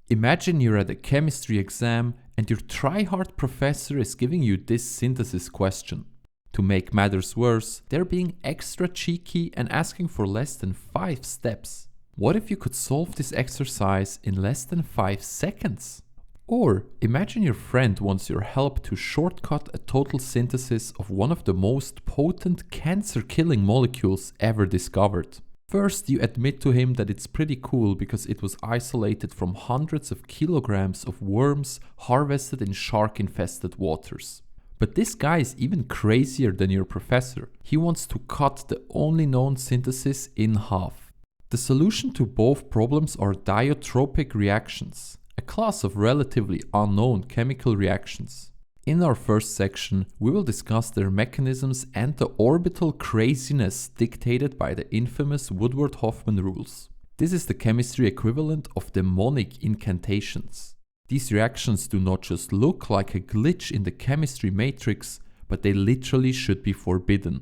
Imagine you're at a chemistry exam and your try-hard professor is giving you this synthesis question. To make matters worse, they're being extra cheeky and asking for less than 5 steps. What if you could solve this exercise in less than 5 seconds? Or imagine your friend wants your help to shortcut a total synthesis of one of the most potent cancer-killing molecules ever discovered. First, you admit to him that it's pretty cool because it was isolated from hundreds of kilograms of worms harvested in shark-infested waters. But this guy is even crazier than your professor. He wants to cut the only known synthesis in half. The solution to both problems are dyotropic reactions, a class of relatively unknown chemical reactions. In our first section, we will discuss their mechanisms and the orbital craziness dictated by the infamous Woodward-Hoffmann rules. This is the chemistry equivalent of demonic incantations. These reactions do not just look like a glitch in the chemistry matrix, but they literally should be forbidden.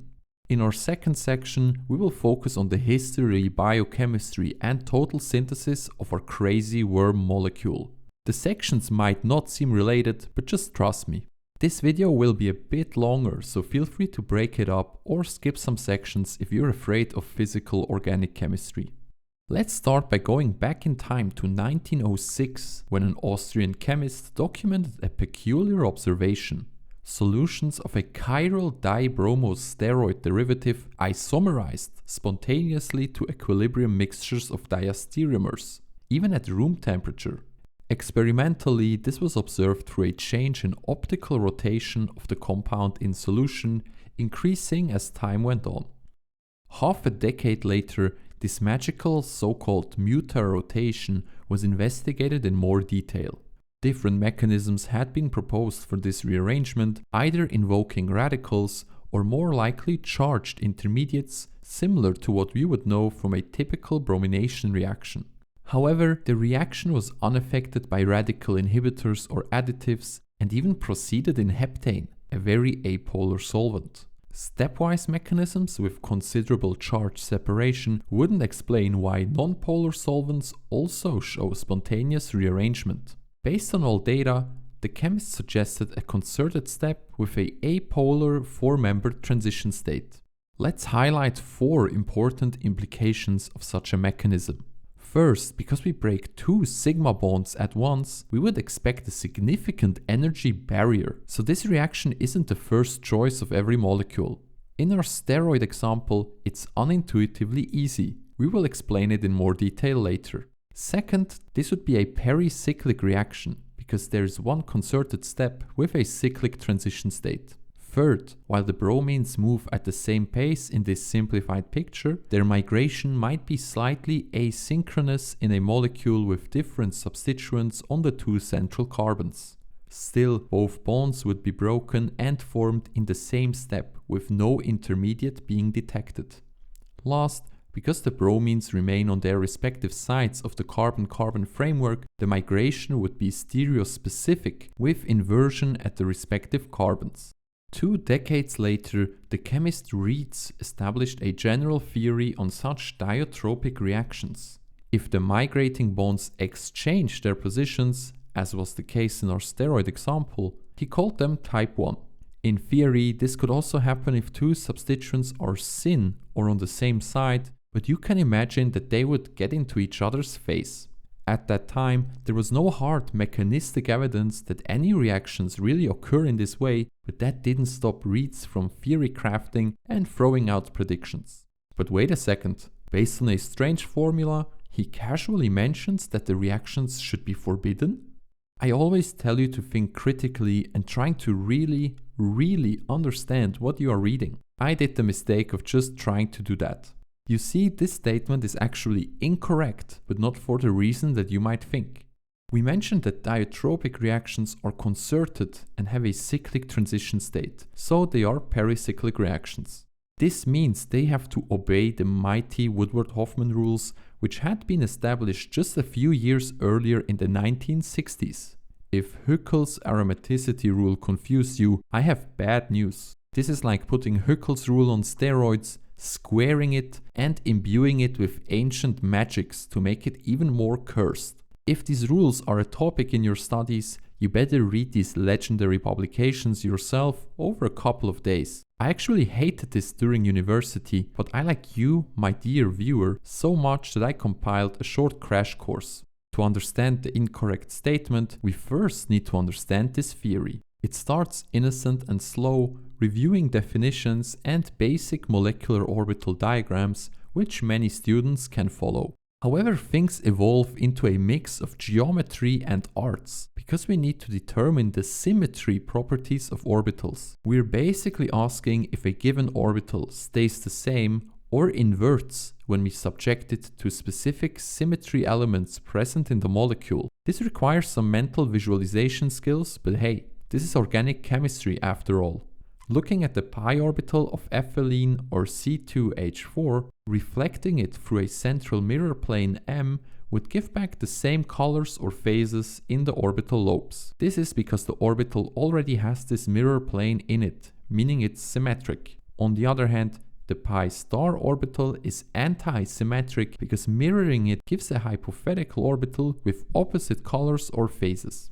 In our second section, we will focus on the history, biochemistry, and total synthesis of our crazy worm molecule. The sections might not seem related, but just trust me. This video will be a bit longer, so feel free to break it up or skip some sections if you're afraid of physical organic chemistry. Let's start by going back in time to 1906, when an Austrian chemist documented a peculiar observation. Solutions of a chiral dibromo steroid derivative isomerized spontaneously to equilibrium mixtures of diastereomers, even at room temperature. Experimentally, this was observed through a change in optical rotation of the compound in solution, increasing as time went on. Half a decade later, this magical so-called muta-rotation was investigated in more detail. Different mechanisms had been proposed for this rearrangement, either invoking radicals or more likely charged intermediates, similar to what we would know from a typical bromination reaction. However, the reaction was unaffected by radical inhibitors or additives and even proceeded in heptane, a very apolar solvent. Stepwise mechanisms with considerable charge separation wouldn't explain why nonpolar solvents also show spontaneous rearrangement. Based on all data, the chemist suggested a concerted step with a apolar 4-membered transition state. Let's highlight 4 important implications of such a mechanism. First, because we break 2 sigma bonds at once, we would expect a significant energy barrier, so this reaction isn't the first choice of every molecule. In our steroid example, it's unintuitively easy. We will explain it in more detail later. Second, this would be a pericyclic reaction, because there is one concerted step with a cyclic transition state. Third, while the bromines move at the same pace in this simplified picture, their migration might be slightly asynchronous in a molecule with different substituents on the 2 central carbons. Still, both bonds would be broken and formed in the same step, with no intermediate being detected. Last, because the bromines remain on their respective sides of the carbon-carbon framework, the migration would be stereospecific, with inversion at the respective carbons. 2 decades later, the chemist Reetz established a general theory on such dyotropic reactions. If the migrating bonds exchange their positions, as was the case in our steroid example, he called them type 1. In theory, this could also happen if 2 substituents are syn or on the same side, but you can imagine that they would get into each other's face. At that time, there was no hard mechanistic evidence that any reactions really occur in this way, but that didn't stop Reetz from theory crafting and throwing out predictions. But wait a second, based on a strange formula, he casually mentions that the reactions should be forbidden? I always tell you to think critically and trying to really understand what you are reading. I did the mistake of just trying to do that. You see, this statement is actually incorrect, but not for the reason that you might think. We mentioned that dyotropic reactions are concerted and have a cyclic transition state, so they are pericyclic reactions. This means they have to obey the mighty Woodward-Hoffmann rules, which had been established just a few years earlier in the 1960s. If Huckel's aromaticity rule confused you, I have bad news. This is like putting Huckel's rule on steroids, squaring it and imbuing it with ancient magics to make it even more cursed. If these rules are a topic in your studies, you better read these legendary publications yourself over a couple of days. I actually hated this during university, but I like you, my dear viewer, so much that I compiled a short crash course. To understand the incorrect statement, we first need to understand this theory. It starts innocent and slow, reviewing definitions and basic molecular orbital diagrams, which many students can follow. However, things evolve into a mix of geometry and arts, because we need to determine the symmetry properties of orbitals. We're basically asking if a given orbital stays the same or inverts when we subject it to specific symmetry elements present in the molecule. This requires some mental visualization skills, but hey, this is organic chemistry after all. Looking at the pi orbital of ethylene or C2H4, reflecting it through a central mirror plane M would give back the same colors or phases in the orbital lobes. This is because the orbital already has this mirror plane in it, meaning it's symmetric. On the other hand, the pi star orbital is anti-symmetric because mirroring it gives a hypothetical orbital with opposite colors or phases.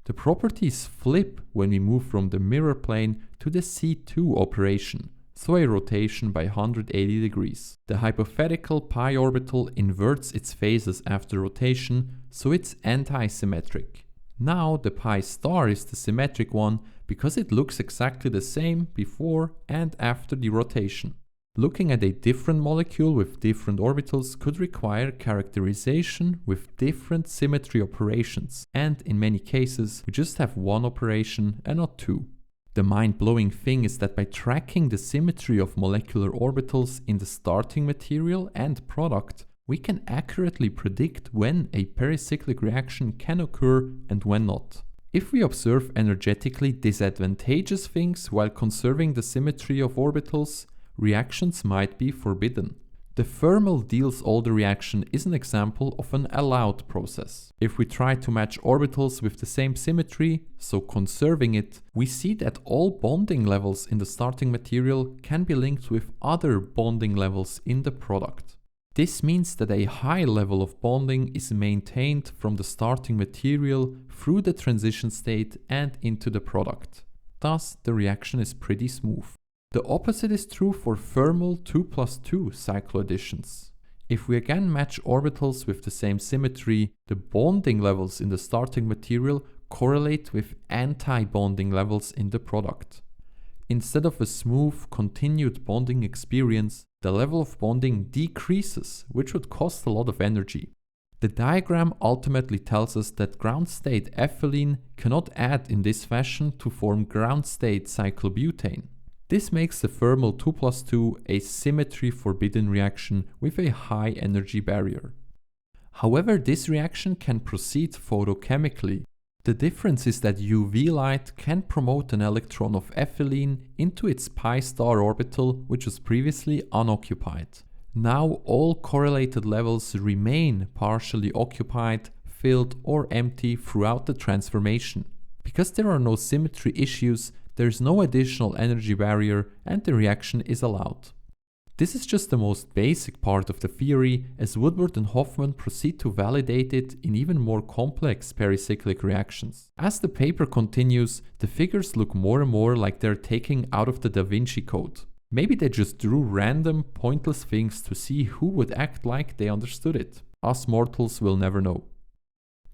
The properties flip when we move from the mirror plane to the C2 operation, so a rotation by 180 degrees. The hypothetical pi orbital inverts its phases after rotation, so it's anti-symmetric. Now the pi star is the symmetric one because it looks exactly the same before and after the rotation. Looking at a different molecule with different orbitals could require characterization with different symmetry operations, and in many cases we just have one operation and not two. The mind-blowing thing is that by tracking the symmetry of molecular orbitals in the starting material and product, we can accurately predict when a pericyclic reaction can occur and when not. If we observe energetically disadvantageous things while conserving the symmetry of orbitals, reactions might be forbidden. The thermal Diels-Alder reaction is an example of an allowed process. If we try to match orbitals with the same symmetry, so conserving it, we see that all bonding levels in the starting material can be linked with other bonding levels in the product. This means that a high level of bonding is maintained from the starting material through the transition state and into the product. Thus, the reaction is pretty smooth. The opposite is true for thermal 2+2 cycloadditions. If we again match orbitals with the same symmetry, the bonding levels in the starting material correlate with anti-bonding levels in the product. Instead of a smooth, continued bonding experience, the level of bonding decreases, which would cost a lot of energy. The diagram ultimately tells us that ground state ethylene cannot add in this fashion to form ground state cyclobutane. This makes the thermal 2+2 a symmetry-forbidden reaction with a high energy barrier. However, this reaction can proceed photochemically. The difference is that UV light can promote an electron of ethylene into its pi star orbital, which was previously unoccupied. Now all correlated levels remain partially occupied, filled or empty throughout the transformation. Because there are no symmetry issues, there is no additional energy barrier and the reaction is allowed. This is just the most basic part of the theory, as Woodward and Hoffmann proceed to validate it in even more complex pericyclic reactions. As the paper continues, the figures look more and more like they're taken out of the Da Vinci Code. Maybe they just drew random, pointless things to see who would act like they understood it. Us mortals will never know.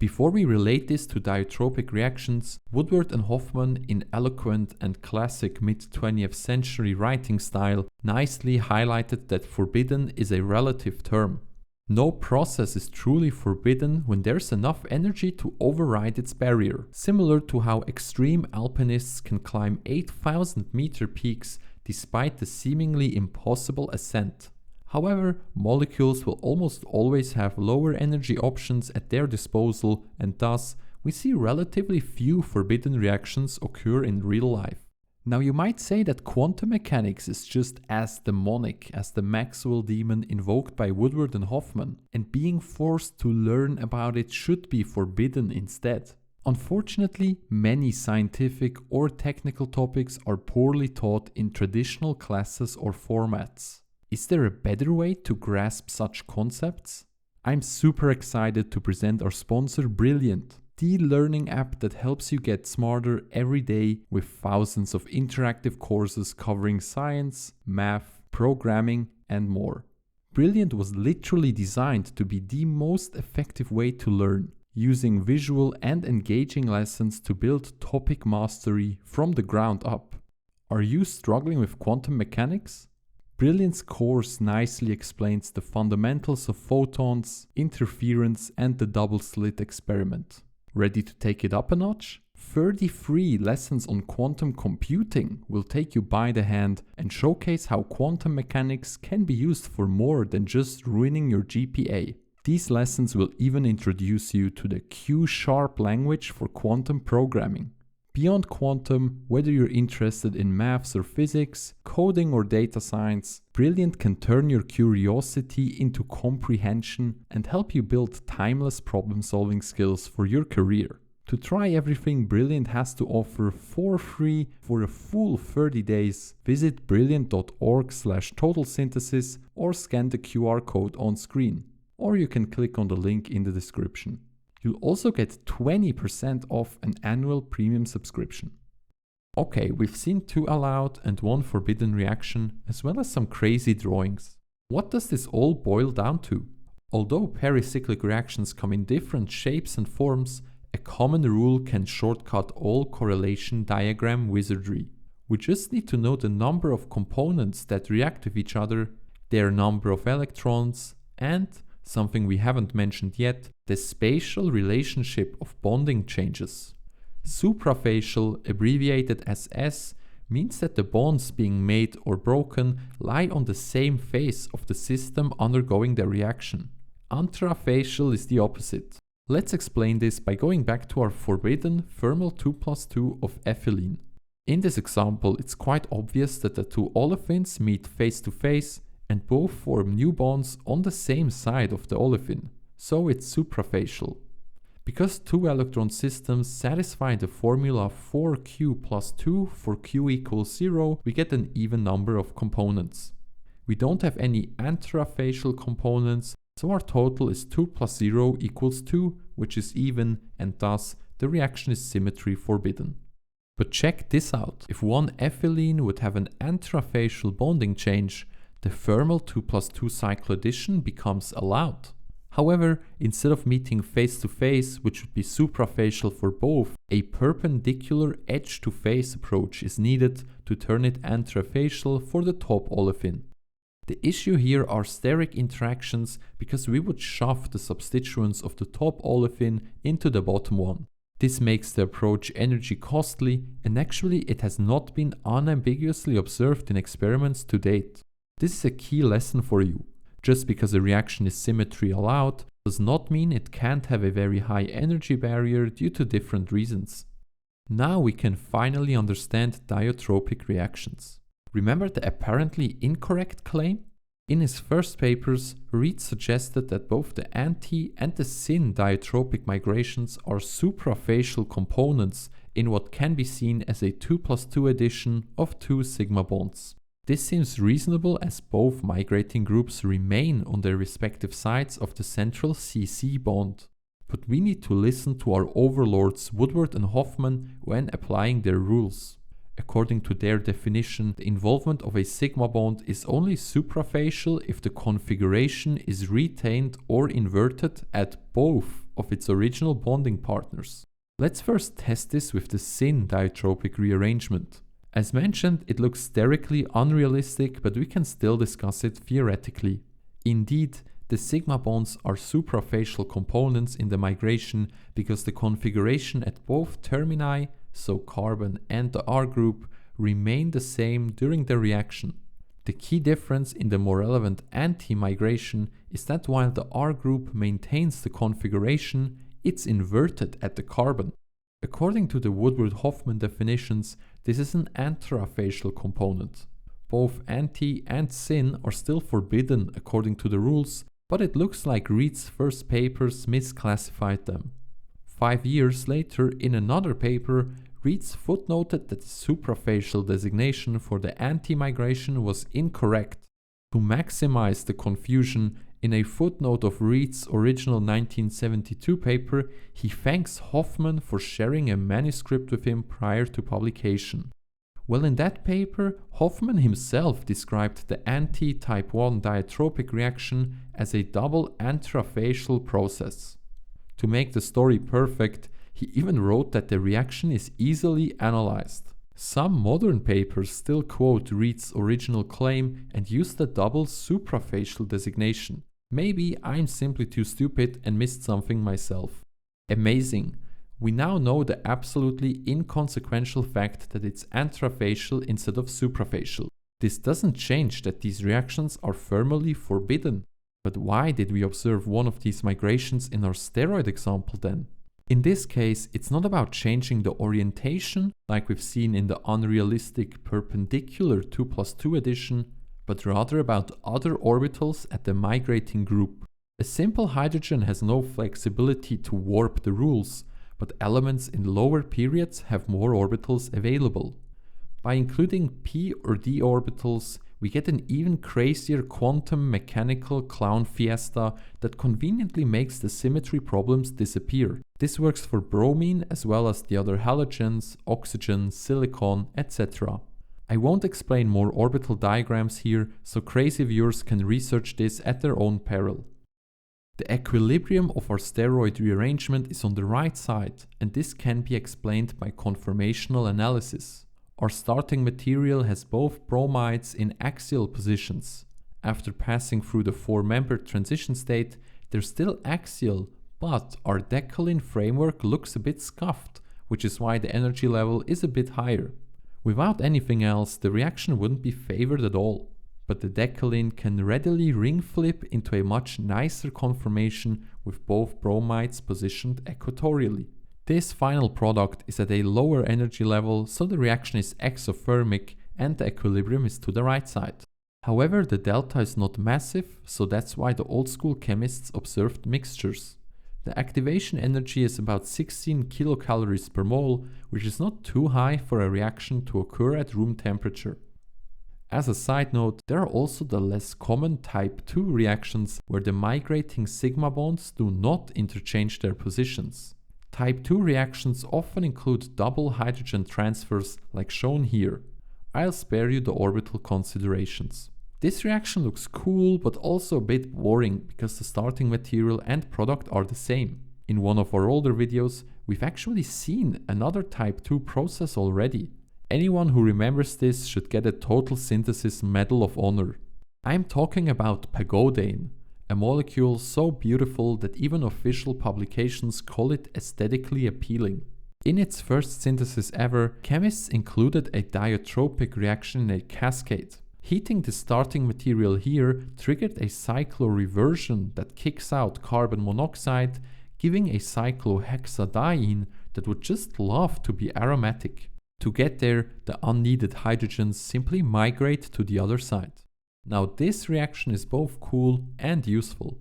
Before we relate this to dyotropic reactions, Woodward and Hoffmann, in eloquent and classic mid-20th century writing style, nicely highlighted that forbidden is a relative term. No process is truly forbidden when there's enough energy to override its barrier, similar to how extreme alpinists can climb 8,000-meter peaks despite the seemingly impossible ascent. However, molecules will almost always have lower energy options at their disposal, and thus we see relatively few forbidden reactions occur in real life. Now you might say that quantum mechanics is just as demonic as the Maxwell demon invoked by Woodward and Hoffmann, and being forced to learn about it should be forbidden instead. Unfortunately, many scientific or technical topics are poorly taught in traditional classes or formats. Is there a better way to grasp such concepts? I'm super excited to present our sponsor Brilliant, the learning app that helps you get smarter every day with thousands of interactive courses covering science, math, programming, and more. Brilliant was literally designed to be the most effective way to learn, using visual and engaging lessons to build topic mastery from the ground up. Are you struggling with quantum mechanics? Brilliant's course nicely explains the fundamentals of photons, interference, and the double-slit experiment. Ready to take it up a notch? 33 lessons on quantum computing will take you by the hand and showcase how quantum mechanics can be used for more than just ruining your GPA. These lessons will even introduce you to the Q# language for quantum programming. Beyond quantum, whether you're interested in maths or physics, coding or data science, Brilliant can turn your curiosity into comprehension and help you build timeless problem-solving skills for your career. To try everything Brilliant has to offer for free for a full 30 days, visit brilliant.org/totalsynthesis or scan the QR code on screen. Or you can click on the link in the description. You'll also get 20% off an annual premium subscription. Okay, we've seen 2 allowed and 1 forbidden reaction, as well as some crazy drawings. What does this all boil down to? Although pericyclic reactions come in different shapes and forms, a common rule can shortcut all correlation diagram wizardry. We just need to know the number of components that react with each other, their number of electrons, and something we haven't mentioned yet, the spatial relationship of bonding changes. Suprafacial, abbreviated as S, means that the bonds being made or broken lie on the same face of the system undergoing the reaction. Antrafacial is the opposite. Let's explain this by going back to our forbidden thermal 2+2 of ethylene. In this example, it's quite obvious that the 2 olefins meet face to face and both form new bonds on the same side of the olefin, so it's suprafacial. Because 2 electron systems satisfy the formula 4q+2 for q equals 0, we get an even number of components. We don't have any antrafacial components, so our total is 2 + 0 = 2, which is even, and thus the reaction is symmetry forbidden. But check this out, if one ethylene would have an antrafacial bonding change, the thermal 2+2 cycle addition becomes allowed. However, instead of meeting face to face, which would be suprafacial for both, a perpendicular edge to face approach is needed to turn it antrafacial for the top olefin. The issue here are steric interactions because we would shove the substituents of the top olefin into the bottom one. This makes the approach energy costly, and actually it has not been unambiguously observed in experiments to date. This is a key lesson for you. Just because a reaction is symmetry allowed does not mean it can't have a very high energy barrier due to different reasons. Now we can finally understand dyotropic reactions. Remember the apparently incorrect claim? In his first papers, Reetz suggested that both the anti and the syn dyotropic migrations are suprafacial components in what can be seen as a 2+2 addition of 2 sigma bonds. This seems reasonable as both migrating groups remain on their respective sides of the central CC bond. But we need to listen to our overlords Woodward and Hoffmann when applying their rules. According to their definition, the involvement of a sigma bond is only suprafacial if the configuration is retained or inverted at both of its original bonding partners. Let's first test this with the syn dyotropic rearrangement. As mentioned, it looks sterically unrealistic, but we can still discuss it theoretically. Indeed, the sigma bonds are suprafacial components in the migration because the configuration at both termini, so carbon and the R group, remain the same during the reaction. The key difference in the more relevant anti-migration is that while the R group maintains the configuration, it's inverted at the carbon. According to the Woodward-Hoffmann definitions, this is an antrafacial component. Both anti and syn are still forbidden according to the rules, but it looks like Reetz's first papers misclassified them. 5 years later, in another paper, Reetz footnoted that the suprafacial designation for the anti-migration was incorrect. To maximize the confusion, In a footnote of Reetz's original 1972 paper, he thanks Hoffmann for sharing a manuscript with him prior to publication. Well, in that paper, Hoffmann himself described the anti-type 1 dyotropic reaction as a double antifacial process. To make the story perfect, he even wrote that the reaction is easily analyzed. Some modern papers still quote Reetz's original claim and use the double suprafacial designation. Maybe I'm simply too stupid and missed something myself. Amazing! We now know the absolutely inconsequential fact that it's antifacial instead of suprafacial. This doesn't change that these reactions are firmly forbidden. But why did we observe one of these migrations in our steroid example then? In this case, it's not about changing the orientation like we've seen in the unrealistic perpendicular 2+2 addition, but rather about other orbitals at the migrating group. A simple hydrogen has no flexibility to warp the rules, but elements in lower periods have more orbitals available. By including p or d orbitals, we get an even crazier quantum mechanical clown fiesta that conveniently makes the symmetry problems disappear. This works for bromine as well as the other halogens, oxygen, silicon, etc. I won't explain more orbital diagrams here, so crazy viewers can research this at their own peril. The equilibrium of our steroid rearrangement is on the right side, and this can be explained by conformational analysis. Our starting material has both bromides in axial positions. After passing through the four-membered transition state, they're still axial, but our decalin framework looks a bit scuffed, which is why the energy level is a bit higher. Without anything else, the reaction wouldn't be favored at all. But the decalin can readily ring flip into a much nicer conformation with both bromides positioned equatorially. This final product is at a lower energy level, so the reaction is exothermic and the equilibrium is to the right side. However, the delta is not massive, so that's why the old school chemists observed mixtures. The activation energy is about 16 kilocalories per mole, which is not too high for a reaction to occur at room temperature. As a side note, there are also the less common type 2 reactions where the migrating sigma bonds do not interchange their positions. Type 2 reactions often include double hydrogen transfers like shown here. I'll spare you the orbital considerations. This reaction looks cool but also a bit boring because the starting material and product are the same. In one of our older videos, we've actually seen another type 2 process already. Anyone who remembers this should get a Total Synthesis Medal of Honor. I'm talking about pagodane, a molecule so beautiful that even official publications call it aesthetically appealing. In its first synthesis ever, chemists included a dyotropic reaction in a cascade. Heating the starting material here triggered a cycloreversion that kicks out carbon monoxide, giving a cyclohexadiene that would just love to be aromatic. To get there, the unneeded hydrogens simply migrate to the other side. Now this reaction is both cool and useful.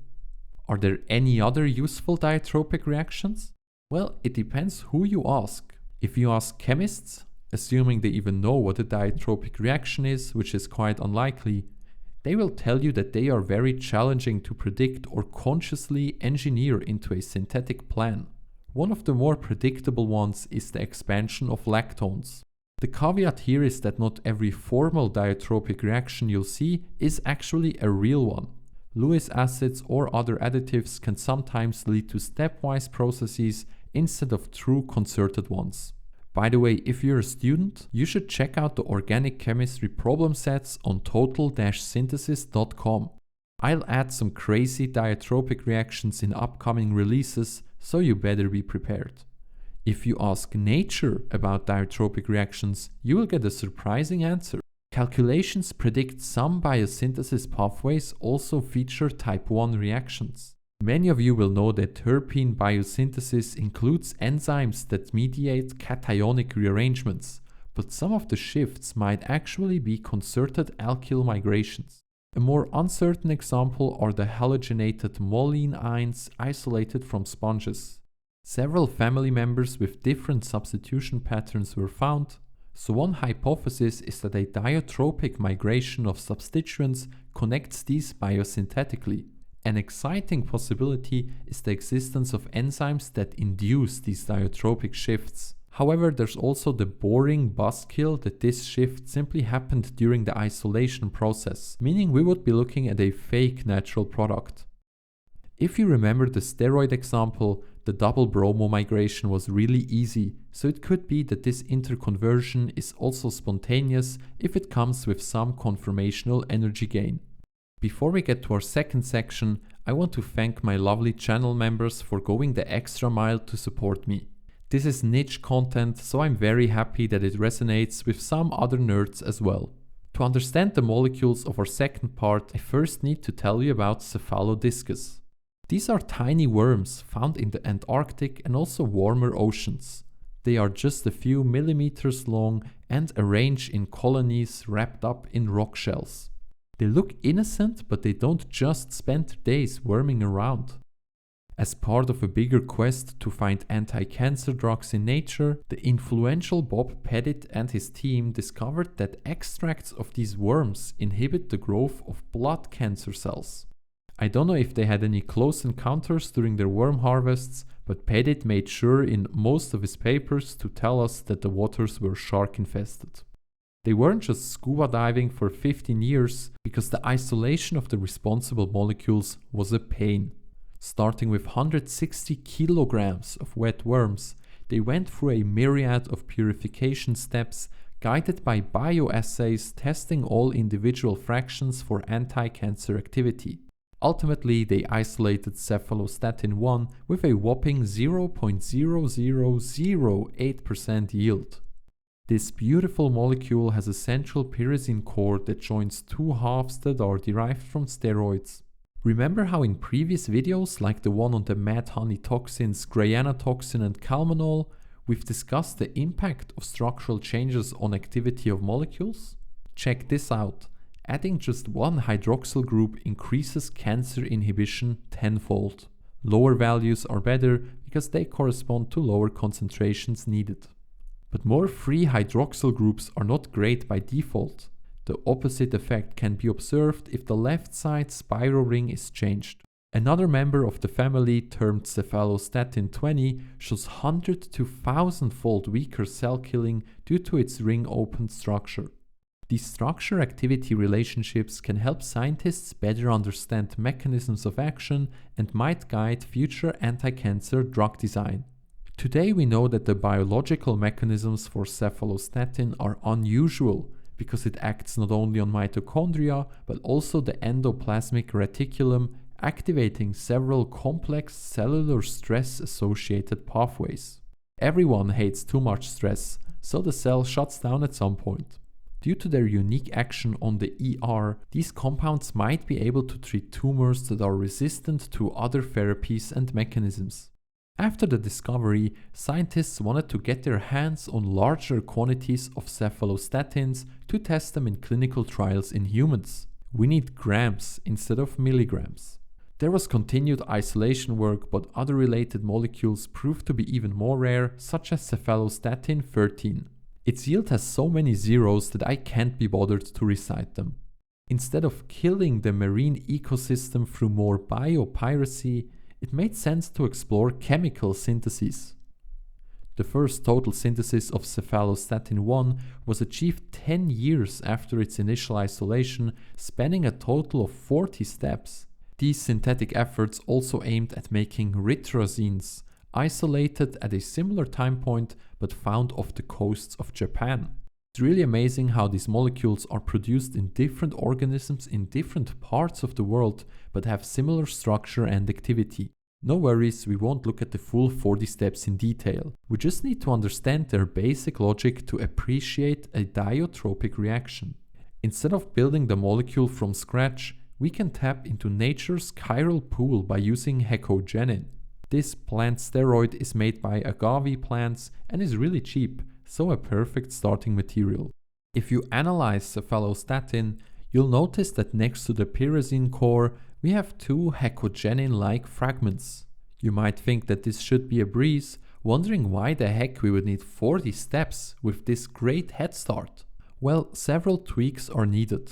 Are there any other useful dyotropic reactions? Well, it depends who you ask. If you ask chemists, assuming they even know what a dyotropic reaction is, which is quite unlikely, they will tell you that they are very challenging to predict or consciously engineer into a synthetic plan. One of the more predictable ones is the expansion of lactones. The caveat here is that not every formal dyotropic reaction you'll see is actually a real one. Lewis acids or other additives can sometimes lead to stepwise processes instead of true concerted ones. By the way, if you're a student, you should check out the organic chemistry problem sets on total-synthesis.com. I'll add some crazy dyotropic reactions in upcoming releases, so you better be prepared. If you ask Nature about dyotropic reactions, you will get a surprising answer. Calculations predict some biosynthesis pathways also feature type 1 reactions. Many of you will know that terpene biosynthesis includes enzymes that mediate cationic rearrangements, but some of the shifts might actually be concerted alkyl migrations. A more uncertain example are the halogenated moline ions isolated from sponges. Several family members with different substitution patterns were found, so one hypothesis is that a dyotropic migration of substituents connects these biosynthetically. An exciting possibility is the existence of enzymes that induce these dyotropic shifts. However, there's also the boring buzzkill that this shift simply happened during the isolation process, meaning we would be looking at a fake natural product. If you remember the steroid example, the double bromo migration was really easy, so it could be that this interconversion is also spontaneous if it comes with some conformational energy gain. Before we get to our second section, I want to thank my lovely channel members for going the extra mile to support me. This is niche content, so I'm very happy that it resonates with some other nerds as well. To understand the molecules of our second part, I first need to tell you about Cephalodiscus. These are tiny worms found in the Antarctic and also warmer oceans. They are just a few millimeters long and arranged in colonies wrapped up in rock shells. They look innocent, but they don't just spend days worming around. As part of a bigger quest to find anti-cancer drugs in nature, the influential Bob Pettit and his team discovered that extracts of these worms inhibit the growth of blood cancer cells. I don't know if they had any close encounters during their worm harvests, but Pettit made sure in most of his papers to tell us that the waters were shark infested. They weren't just scuba diving for 15 years because the isolation of the responsible molecules was a pain. Starting with 160 kilograms of wet worms, they went through a myriad of purification steps guided by bioassays testing all individual fractions for anti-cancer activity. Ultimately, they isolated cephalostatin 1 with a whopping 0.0008% yield. This beautiful molecule has a central pyrazine core that joins two halves that are derived from steroids. Remember how in previous videos, like the one on the mad honey toxins gryanatoxin and calmanol, we've discussed the impact of structural changes on activity of molecules? Check this out. Adding just one hydroxyl group increases cancer inhibition tenfold. Lower values are better because they correspond to lower concentrations needed. But more free hydroxyl groups are not great by default. The opposite effect can be observed if the left side spiral ring is changed. Another member of the family, termed cephalostatin 20, shows 100 to 1000-fold weaker cell killing due to its ring-open structure. These structure-activity relationships can help scientists better understand mechanisms of action and might guide future anti-cancer drug design. Today we know that the biological mechanisms for cephalostatin are unusual because it acts not only on mitochondria but also the endoplasmic reticulum, activating several complex cellular stress-associated pathways. Everyone hates too much stress, so the cell shuts down at some point. Due to their unique action on the ER, these compounds might be able to treat tumors that are resistant to other therapies and mechanisms. After the discovery, scientists wanted to get their hands on larger quantities of cephalostatins to test them in clinical trials in humans. We need grams instead of milligrams. There was continued isolation work, but other related molecules proved to be even more rare, such as cephalostatin 13. Its yield has so many zeros that I can't be bothered to recite them. Instead of killing the marine ecosystem through more biopiracy, it made sense to explore chemical syntheses. The first total synthesis of cephalostatin 1 was achieved 10 years after its initial isolation, spanning a total of 40 steps. These synthetic efforts also aimed at making ritrazines, isolated at a similar time point but found off the coasts of Japan. It's really amazing how these molecules are produced in different organisms in different parts of the world but have similar structure and activity. No worries, we won't look at the full 40 steps in detail. We just need to understand their basic logic to appreciate a dyotropic reaction. Instead of building the molecule from scratch, we can tap into nature's chiral pool by using hecogenin. This plant steroid is made by agave plants and is really cheap, so a perfect starting material. If you analyze cephalostatin, you'll notice that next to the pyrazine core, we have two hecogenin-like fragments. You might think that this should be a breeze, wondering why the heck we would need 40 steps with this great head start. Well, several tweaks are needed.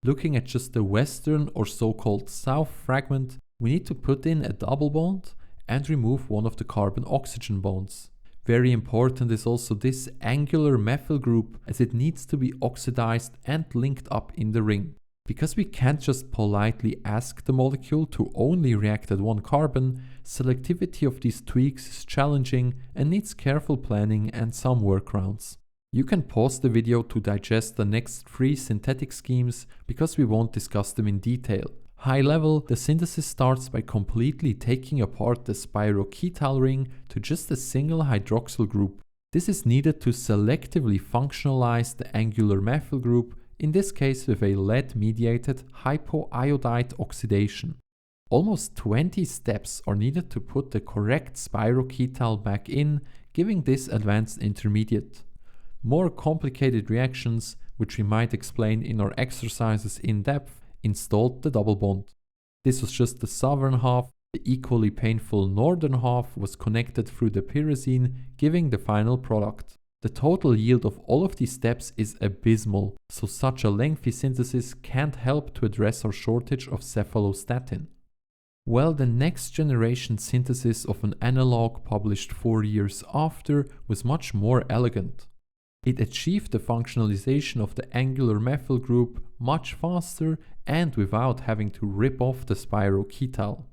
Looking at just the western or so-called south fragment, We need to put in a double bond and remove one of the carbon-oxygen bonds. Very important is also this angular methyl group, as it needs to be oxidized and linked up in the ring. Because we can't just politely ask the molecule to only react at one carbon, selectivity of these tweaks is challenging and needs careful planning and some workarounds. You can pause the video to digest the next 3 synthetic schemes because we won't discuss them in detail. High level, the synthesis starts by completely taking apart the spiroketal ring to just a single hydroxyl group. This is needed to selectively functionalize the angular methyl group, in this case with a lead-mediated hypoiodide oxidation. Almost 20 steps are needed to put the correct spiroketal back in, giving this advanced intermediate. More complicated reactions, which we might explain in our exercises in depth, installed the double bond. This was just the southern half. The equally painful northern half was connected through the pyrazine, giving the final product. The total yield of all of these steps is abysmal, so such a lengthy synthesis can't help to address our shortage of cephalostatin. Well, the next generation synthesis of an analog published 4 years after was much more elegant. It achieved the functionalization of the angular methyl group much faster and without having to rip off the spiroketal.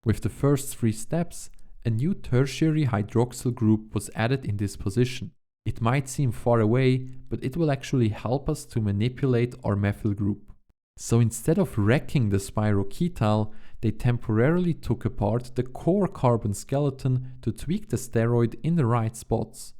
With the first 3 steps, a new tertiary hydroxyl group was added in this position. It might seem far away, but it will actually help us to manipulate our methyl group. So instead of wrecking the spiroketal, they temporarily took apart the core carbon skeleton to tweak the steroid in the right spots.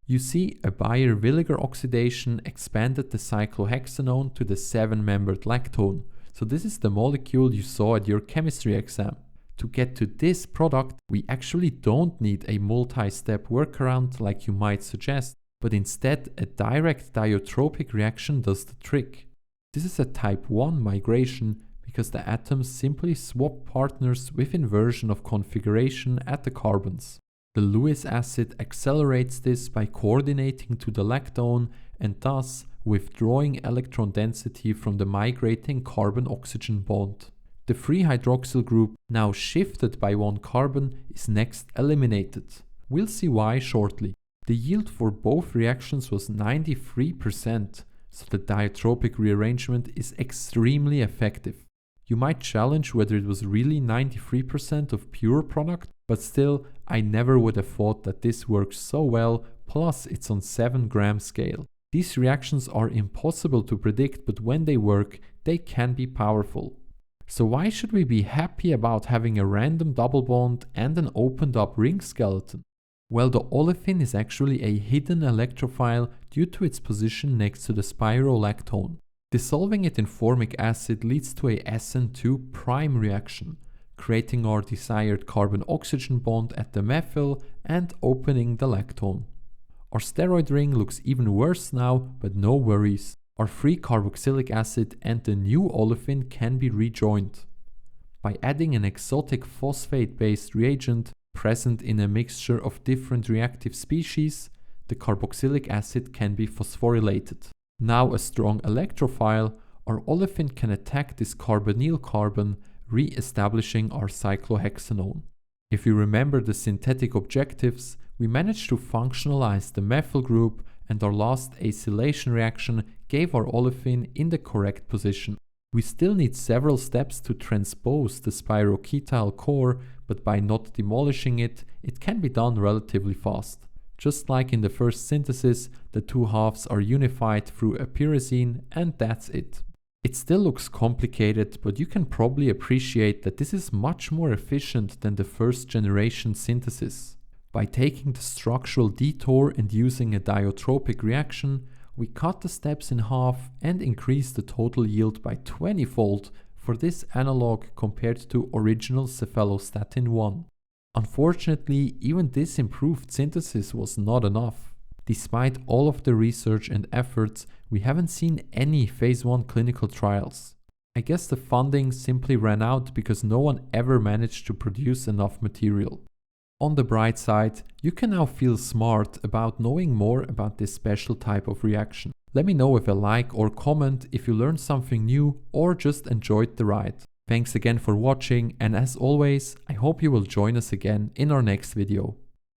You see, a Baeyer-Villiger oxidation expanded the cyclohexanone to the 7-membered lactone, so this is the molecule you saw at your chemistry exam. To get to this product, we actually don't need a multi-step workaround like you might suggest, but instead a direct dyotropic reaction does the trick. This is a type 1 migration because the atoms simply swap partners with inversion of configuration at the carbons. The Lewis acid accelerates this by coordinating to the lactone and thus withdrawing electron density from the migrating carbon-oxygen bond. The free hydroxyl group, now shifted by 1 carbon, is next eliminated. We'll see why shortly. The yield for both reactions was 93%, so the dyotropic rearrangement is extremely effective. You might challenge whether it was really 93% of pure product, but still, I never would have thought that this works so well, plus it's on 7-gram scale. These reactions are impossible to predict, but when they work, they can be powerful. So why should we be happy about having a random double bond and an opened up ring skeleton? Well, the olefin is actually a hidden electrophile due to its position next to the spirolactone. Dissolving it in formic acid leads to a SN2 prime reaction, creating our desired carbon-oxygen bond at the methyl and opening the lactone. Our steroid ring looks even worse now, but no worries. Our free carboxylic acid and the new olefin can be rejoined. By adding an exotic phosphate-based reagent present in a mixture of different reactive species, the carboxylic acid can be phosphorylated. Now a strong electrophile, our olefin can attack this carbonyl carbon, re-establishing our cyclohexanone. If you remember the synthetic objectives, we managed to functionalize the methyl group, and our last acylation reaction gave our olefin in the correct position. We still need several steps to transpose the spiroketal core, but by not demolishing it, it can be done relatively fast. Just like in the first synthesis, the 2 halves are unified through a pyrazine, and that's it. It still looks complicated, but you can probably appreciate that this is much more efficient than the first generation synthesis. By taking the structural detour and using a dyotropic reaction, we cut the steps in half and increase the total yield by 20-fold for this analog compared to original cephalostatin 1. Unfortunately, even this improved synthesis was not enough. Despite all of the research and efforts, we haven't seen any phase 1 clinical trials. I guess the funding simply ran out because no one ever managed to produce enough material. On the bright side, you can now feel smart about knowing more about this special type of reaction. Let me know with a like or comment if you learned something new or just enjoyed the ride. Thanks again for watching, and as always, I hope you will join us again in our next video.